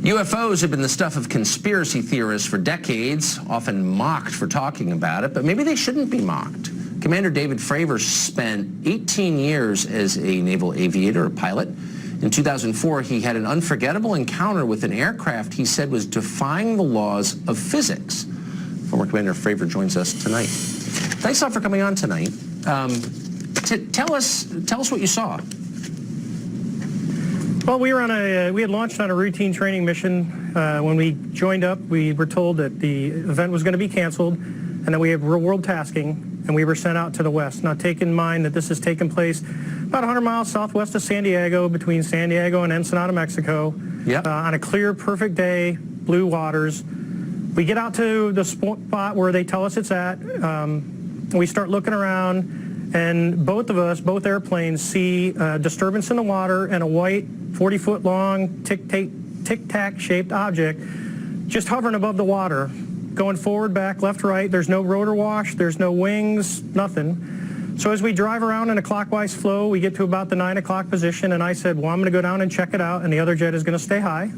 UFOs have been the stuff of conspiracy theorists for decades, often mocked for talking about it, but maybe they shouldn't be mocked. Commander David Fravor spent 18 years as a naval aviator, a pilot. In 2004, he had an unforgettable encounter with an aircraft he said was defying the laws of physics. Former Commander Fravor joins us tonight. Thanks a lot for coming on tonight. Tell us what you saw. Well, we had launched on a routine training mission. When we joined up, we were told that the event was going to be canceled and that we had real-world tasking, and we were sent out to the west. Now, take in mind that this has taken place about 100 miles southwest of San Diego, between San Diego and Ensenada, Mexico, on a clear, perfect day, blue waters. We get out to the spot where they tell us it's at. We start looking around, and both airplanes see a disturbance in the water and a white 40-foot long tic-tac shaped object just hovering above the water, going forward, back, left, right. There's no rotor wash, there's no wings, nothing. So as we drive around in a clockwise flow, we get to about the 9 o'clock position, and I said, well, I'm going to go down and check it out, and the other jet is going to stay high.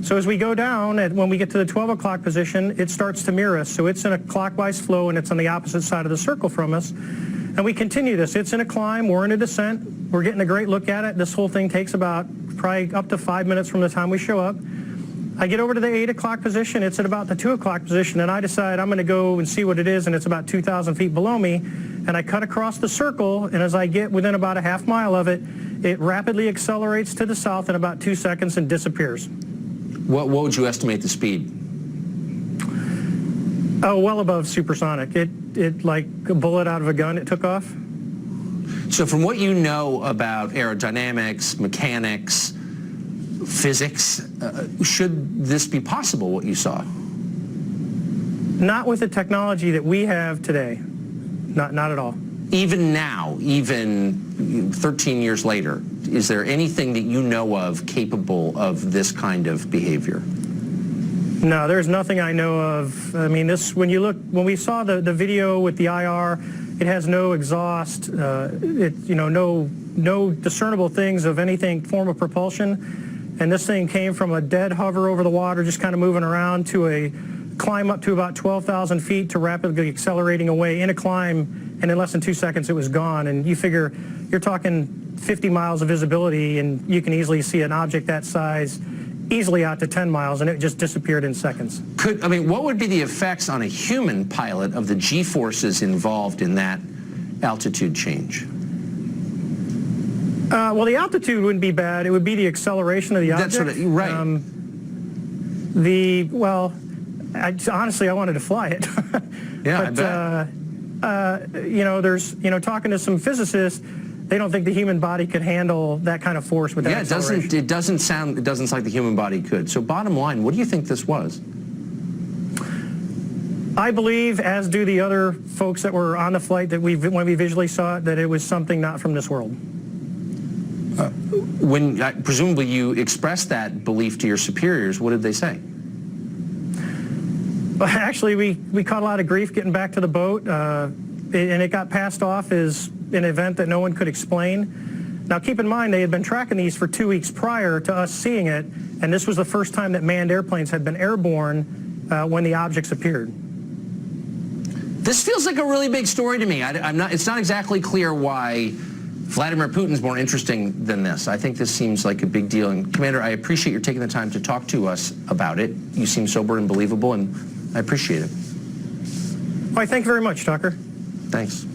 So as we go down, and when we get to the 12 o'clock position, it starts to mirror us. So it's in a clockwise flow, and it's on the opposite side of the circle from us. And we continue this. It's in a climb. We're in a descent. We're getting a great look at it. This whole thing takes about probably up to 5 minutes from the time we show up. I get over to the 8 o'clock position. It's at about the 2 o'clock position, and I decide I'm going to go and see what it is, and it's about 2,000 feet below me. And I cut across the circle, and as I get within about a half mile of it, it rapidly accelerates to the south in about 2 seconds and disappears. What would you estimate the speed? Oh, well above supersonic. It like a bullet out of a gun, it took off. So from what you know about aerodynamics, mechanics, physics, should this be possible, what you saw? Not with the technology that we have today. Not at all. Even now, even 13 years later, is there anything that you know of capable of this kind of behavior? No, there's nothing I know of. I mean, when we saw the video with the IR, it has no exhaust, no discernible things of anything form of propulsion. And this thing came from a dead hover over the water, just kind of moving around, to a climb up to about 12,000 feet to rapidly accelerating away in a climb, and in less than 2 seconds it was gone. And you figure you're talking 50 miles of visibility, and you can easily see an object that size easily out to 10 miles, and it just disappeared in seconds. What would be the effects on a human pilot of the G-forces involved in that altitude change? Well, the altitude wouldn't be bad. It would be the acceleration of the object. That's right. Honestly, I wanted to fly it. Yeah, but, I bet. Talking to some physicists, they don't think the human body could handle that kind of force with that acceleration. It doesn't sound like the human body could. So bottom line, what do you think this was? I believe, as do the other folks that were on the flight, that when we visually saw it, that it was something not from this world. When presumably you expressed that belief to your superiors, what did they say? Well, actually, we caught a lot of grief getting back to the boat, and it got passed off as an event that no one could explain. Now, keep in mind, they had been tracking these for 2 weeks prior to us seeing it, and this was the first time that manned airplanes had been airborne when the objects appeared. This feels like a really big story to me. It's not exactly clear why Vladimir Putin's more interesting than this. I think this seems like a big deal. And Commander, I appreciate your taking the time to talk to us about it. You seem sober and believable, and I appreciate it. Well, thank you very much, Tucker. Thanks.